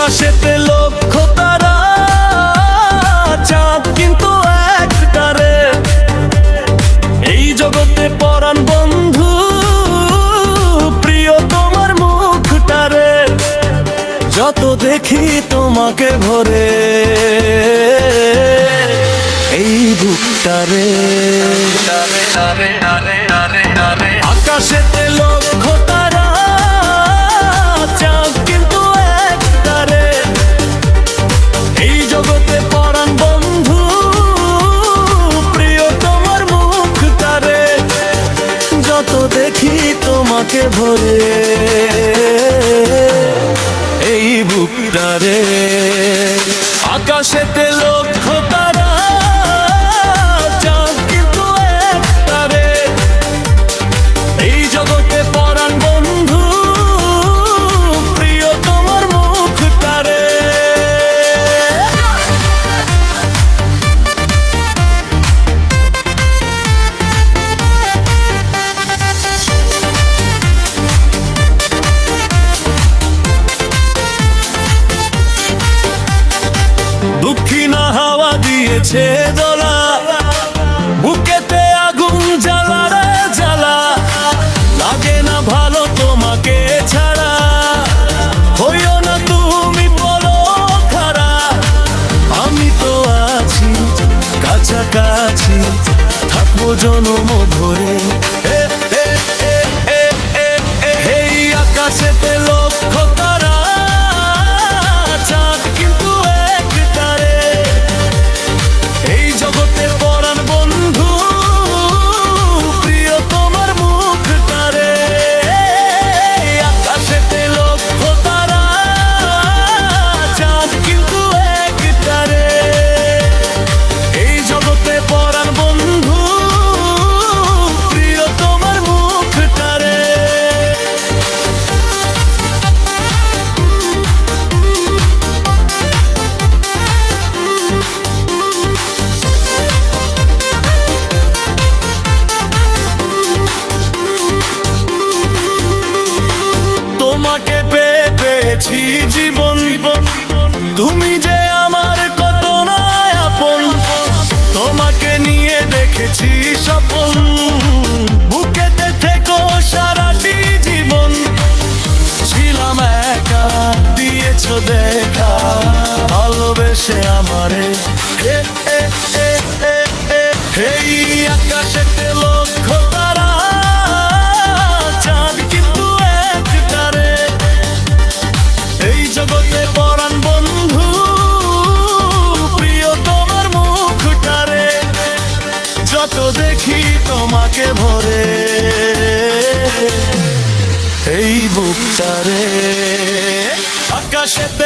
আকাশেতে লক্ষ তারা, চাঁদ কিন্তু একটারে। এই জগতে পরাণ বন্ধু, প্রিয় তোমার মুখটারে। যত দেখি তোমাকে ভরে এই বুকটারে। আকাশেতে লক্ষ তারা, চাঁদ কিন্তু একটারে। এই জগতে পরাণ বন্ধু, প্রিয় তোমার মুখটারে। যত দেখি তোমাকে ভরে এই বুকটারে। আকাশেতে লক্ষ তারা, চাঁদ কিন্তু একটারে। এই জগতে পরাণ বন্ধু, প্রিয় তোমার মুখটারে। দক্ষিণা হাওয়া দিয়েছে দোলা, বুকেতে আগুন জ্বালা রে জ্বালা। লাগে না ভালো তোমাকে ছাড়া, হইও না তুমি বলো খারা। আমি তো আছি কাছাকাছি, থাকবো জনম ভরে। এই আকাশেতে লক্ষ তারা, চাঁদ কিন্তু একটারে। এই জগতের পরাণ বন্ধু, প্রিয় তোমার মুখটারে। আকাশেতে লক্ষ তারা, চাঁদ কিন্তু একটারে। এই জগতে পরাণ বন্ধু, প্রিয় তোমার মুখটারে। তোমাকে পেয়ে পেয়েছি জীবন, তুমি যে আমার কত না আপন। তোমাকে নিয়ে দেখেছি স্বপ্ন, বুকেতে থেকো সারাটি জীবন। ছিলাম একা, দিয়েছ দেখা, ভালোবেসে আমারে। এই আকাশেতে লক্ষ তারা, চাঁদ কিন্তু একটারে। এই জগতে পরাণ বন্ধু, প্রিয় তোমার মুখটারে। যত দেখি তোমাকে ভরে এই বুকটারে। আকাশেতে